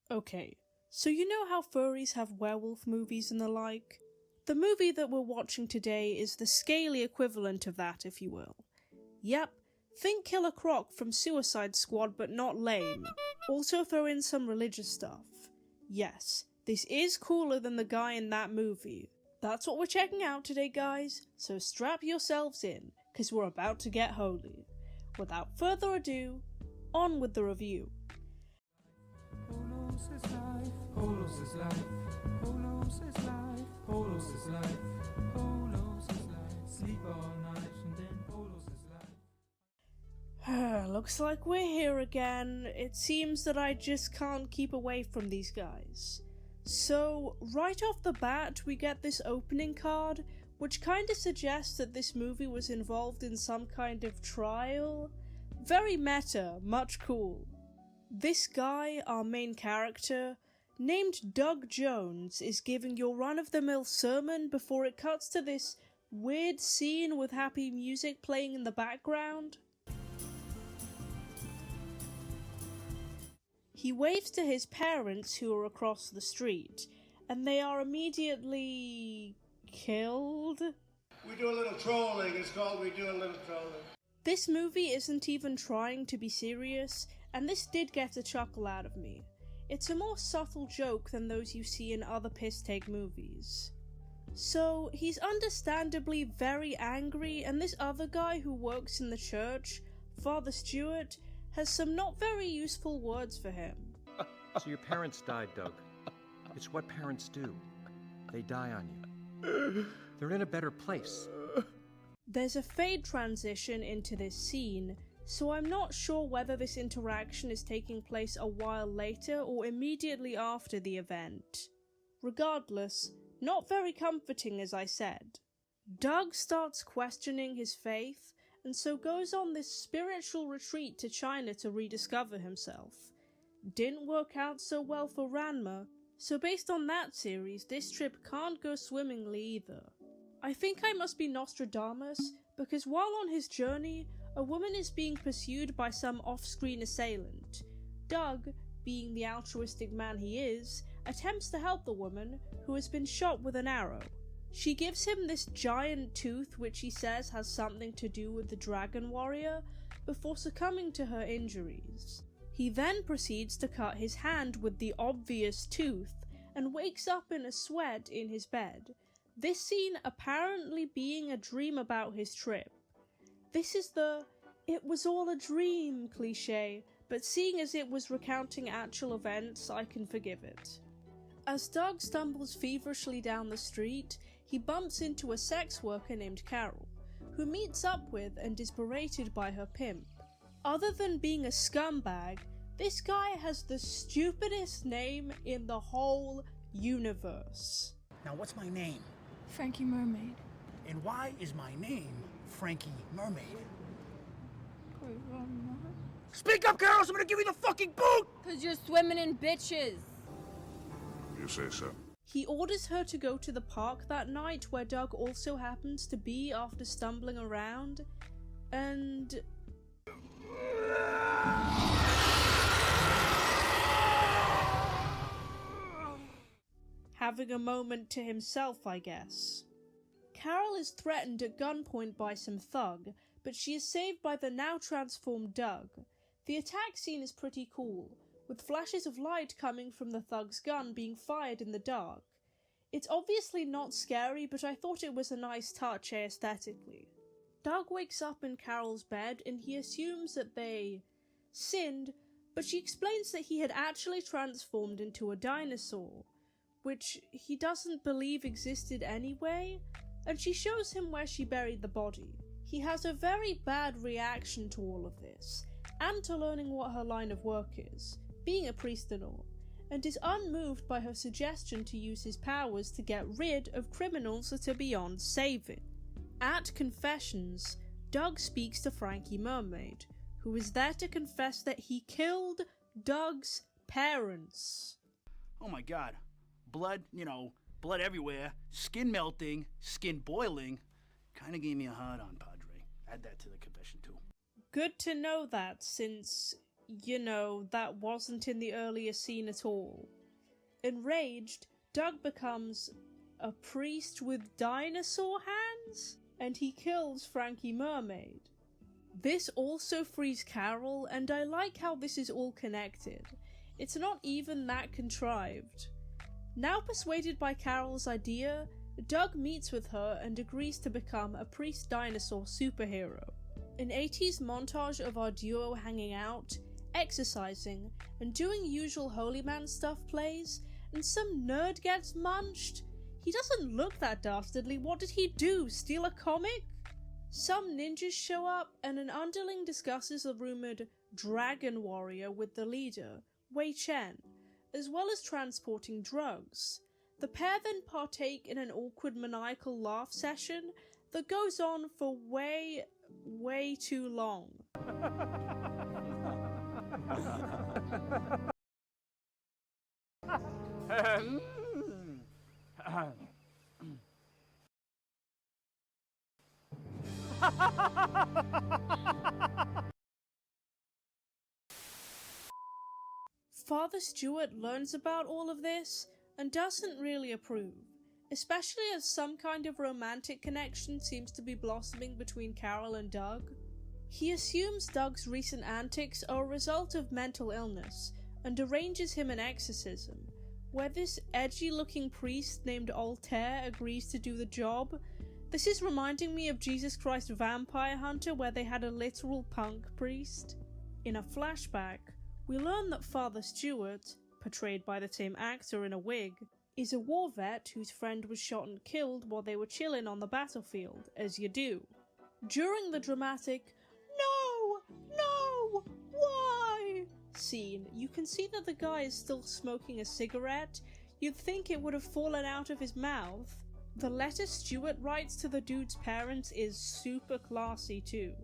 Okay, so you know how furries have werewolf movies and the like? The movie that we're watching today is the scaly equivalent of that, if you will. Yep, think Killer Croc from Suicide Squad, but not lame. Also throw in some religious stuff. Yes, this is cooler than the guy in that movie. That's what we're checking out today, guys, so strap yourselves in, cause we're about to get holy. Without further ado, on with the review. Polos is life, Polos is life, Polos is life, Polos is life, Polos is life, sleep all night and then Polos is life. Looks like we're here again. It seems that I just can't keep away from these guys. So, right off the bat, we get this opening card, which kinda suggests that this movie was involved in some kind of trial. Very meta, much cool. This guy, our main character, named Doug Jones, is giving your run-of-the-mill sermon before it cuts to this weird scene with happy music playing in the background. He waves to his parents who are across the street, and they are immediately killed. We do a little trolling, it's called We Do a Little Trolling. This movie isn't even trying to be serious, and this did get a chuckle out of me. It's a more subtle joke than those you see in other piss-take movies. So, he's understandably very angry, and this other guy who works in the church, Father Stewart, has some not very useful words for him. So your parents died, Doug. It's what parents do. They die on you. They're in a better place. There's a fade transition into this scene, so I'm not sure whether this interaction is taking place a while later or immediately after the event. Regardless, not very comforting as I said. Doug starts questioning his faith, and so goes on this spiritual retreat to China to rediscover himself. Didn't work out so well for Ranma, so based on that series, this trip can't go swimmingly either. I think I must be Nostradamus, because while on his journey, a woman is being pursued by some off-screen assailant. Doug, being the altruistic man he is, attempts to help the woman, who has been shot with an arrow. She gives him this giant tooth which he says has something to do with the Dragon Warrior, before succumbing to her injuries. He then proceeds to cut his hand with the obvious tooth, and wakes up in a sweat in his bed. This scene apparently being a dream about his trip. This is the "it was all a dream" cliche, but seeing as it was recounting actual events, I can forgive it. As Doug stumbles feverishly down the street, he bumps into a sex worker named Carol, who meets up with and is berated by her pimp. Other than being a scumbag, this guy has the stupidest name in the whole universe. Now what's my name? Frankie Mermaid. And why is my name Frankie Mermaid? Speak up, girls! I'm gonna give you the fucking boot! Cause you're swimming in bitches. You say so. He orders her to go to the park that night, where Doug also happens to be after stumbling around, and having a moment to himself, I guess. Carol is threatened at gunpoint by some thug, but she is saved by the now transformed Doug. The attack scene is pretty cool, with flashes of light coming from the thug's gun being fired in the dark. It's obviously not scary, but I thought it was a nice touch aesthetically. Doug wakes up in Carol's bed and he assumes that they sinned, but she explains that he had actually transformed into a dinosaur, which he doesn't believe existed anyway, and she shows him where she buried the body. He has a very bad reaction to all of this, and to learning what her line of work is, being a priest and all, and is unmoved by her suggestion to use his powers to get rid of criminals that are beyond saving. At confessions, Doug speaks to Frankie Mermaid, who is there to confess that he killed Doug's parents. Oh my god. Blood, blood everywhere, skin melting, skin boiling. Kinda gave me a hard on, Padre. Add that to the confession too. Good to know that, since you know, that wasn't in the earlier scene at all. Enraged, Doug becomes a priest with dinosaur hands, and he kills Frankie Mermaid. This also frees Carol, and I like how this is all connected. It's not even that contrived. Now persuaded by Carol's idea, Doug meets with her and agrees to become a priest dinosaur superhero. An 80s montage of our duo hanging out, exercising, and doing usual holy man stuff plays, and some nerd gets munched. He doesn't look that dastardly. What did he do? Steal a comic? Some ninjas show up, and an underling discusses a rumored dragon warrior with the leader, Wei Chen, as well as transporting drugs. The pair then partake in an awkward maniacal laugh session that goes on for way too long. Father Stewart learns about all of this and doesn't really approve, especially as some kind of romantic connection seems to be blossoming between Carol and Doug. He assumes Doug's recent antics are a result of mental illness and arranges him an exorcism, where this edgy-looking priest named Altair agrees to do the job. This is reminding me of Jesus Christ Vampire Hunter, where they had a literal punk priest. In a flashback, we learn that Father Stewart, portrayed by the same actor in a wig, is a war vet whose friend was shot and killed while they were chilling on the battlefield, as you do. During the dramatic "No! Why?" scene, you can see that the guy is still smoking a cigarette. You'd think it would have fallen out of his mouth. The letter Stewart writes to the dude's parents is super classy too.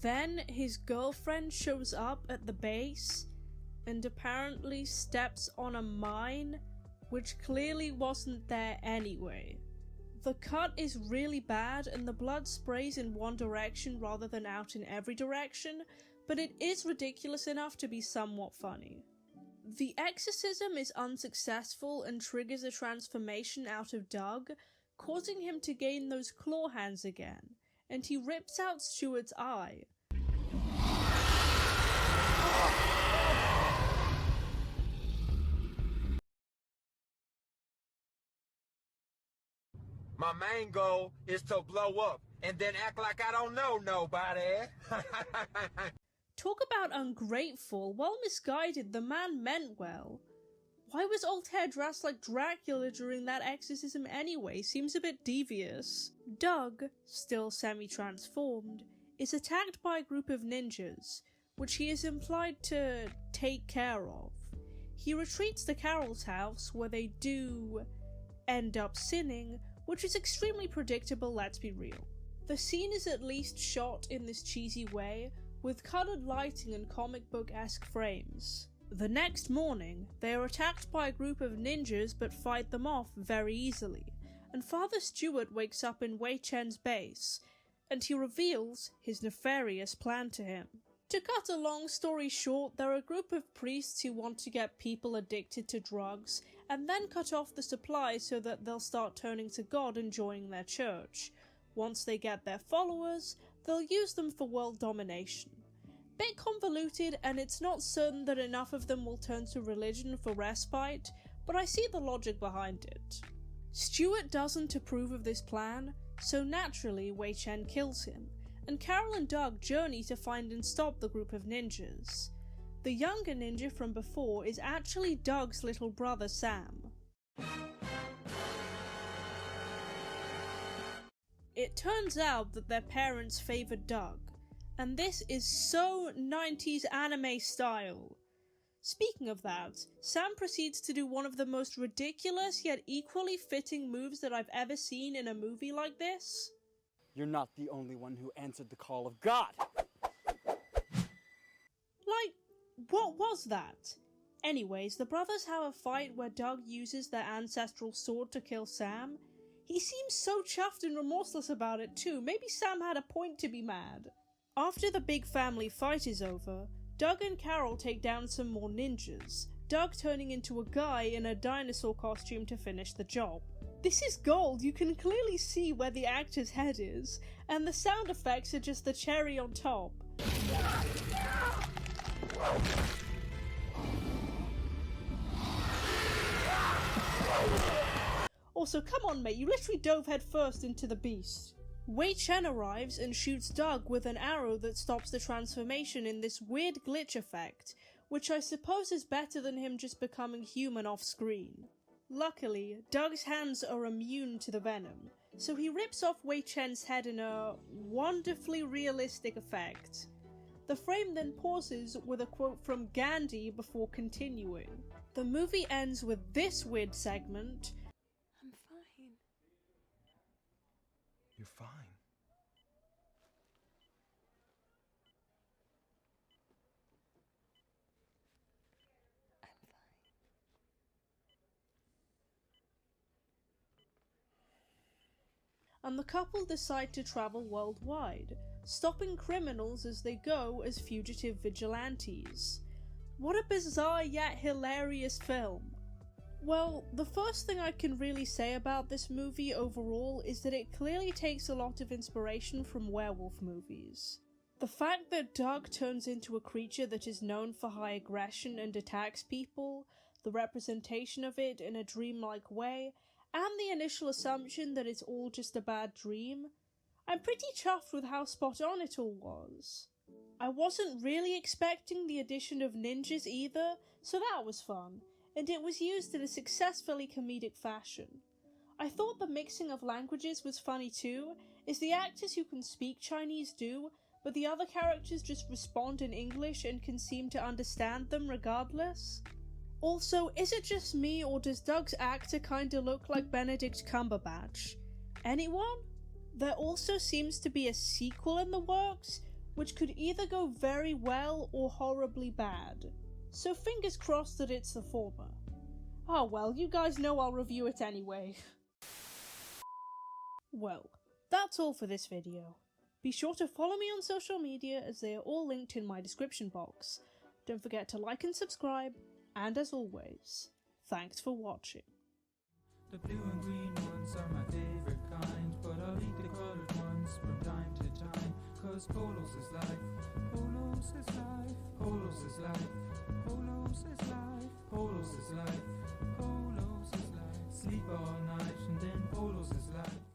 Then his girlfriend shows up at the base and apparently steps on a mine, which clearly wasn't there anyway. The cut is really bad and the blood sprays in one direction rather than out in every direction, but it is ridiculous enough to be somewhat funny. The exorcism is unsuccessful and triggers a transformation out of Doug, causing him to gain those claw hands again, and he rips out Stewart's eye. My main goal is to blow up and then act like I don't know nobody. Talk about ungrateful. Well misguided, the man meant well. Why was Altair dressed like Dracula during that exorcism anyway? Seems a bit devious. Doug, still semi-transformed, is attacked by a group of ninjas, which he is implied to take care of. He retreats to Carol's house, where they do end up sinning, which is extremely predictable, let's be real. The scene is at least shot in this cheesy way, with coloured lighting and comic book-esque frames. The next morning, they are attacked by a group of ninjas but fight them off very easily, and Father Stewart wakes up in Wei Chen's base, and he reveals his nefarious plan to him. To cut a long story short, there are a group of priests who want to get people addicted to drugs, and then cut off the supply so that they'll start turning to God and joining their church. Once they get their followers, they'll use them for world domination. Bit convoluted, and it's not certain that enough of them will turn to religion for respite, but I see the logic behind it. Stewart doesn't approve of this plan, so naturally Wei Chen kills him, and Carol and Doug journey to find and stop the group of ninjas. The younger ninja from before is actually Doug's little brother Sam. It turns out that their parents favored Doug, and this is so 90s anime style. Speaking of that, Sam proceeds to do one of the most ridiculous yet equally fitting moves that I've ever seen in a movie like this. You're not the only one who answered the call of God! Like, what was that? Anyways, the brothers have a fight where Doug uses their ancestral sword to kill Sam. He seems so chuffed and remorseless about it too. Maybe Sam had a point to be mad. After the big family fight is over, Doug and Carol take down some more ninjas, Doug turning into a guy in a dinosaur costume to finish the job. This is gold, you can clearly see where the actor's head is, and the sound effects are just the cherry on top. Also, come on mate, you literally dove head first into the beast. Wei Chen arrives and shoots Doug with an arrow that stops the transformation in this weird glitch effect, which I suppose is better than him just becoming human off screen. Luckily, Doug's hands are immune to the venom, so he rips off Wei Chen's head in a wonderfully realistic effect. The frame then pauses with a quote from Gandhi before continuing. The movie ends with this weird segment. I'm fine. You're fine. And the couple decide to travel worldwide, stopping criminals as they go as fugitive vigilantes. What a bizarre yet hilarious film. Well, the first thing I can really say about this movie overall is that it clearly takes a lot of inspiration from werewolf movies. The fact that Doug turns into a creature that is known for high aggression and attacks people, the representation of it in a dreamlike way, and the initial assumption that it's all just a bad dream, I'm pretty chuffed with how spot on it all was. I wasn't really expecting the addition of ninjas either, so that was fun, and it was used in a successfully comedic fashion. I thought the mixing of languages was funny too, as the actors who can speak Chinese do, but the other characters just respond in English and can seem to understand them regardless. Also, is it just me or does Doug's actor kinda look like Benedict Cumberbatch? Anyone? There also seems to be a sequel in the works, which could either go very well or horribly bad. So fingers crossed that it's the former. Oh well, you guys know I'll review it anyway. Well, that's all for this video. Be sure to follow me on social media as they are all linked in my description box. Don't forget to like and subscribe, and as always, thanks for watching. The blue and green ones are my favorite kind, but I'll eat the colored ones from time to time. Cause Polos is life, Polos is life, Polos is life, Polos is life, Polos is life, Polos is life. Sleep all night and then Polos is life.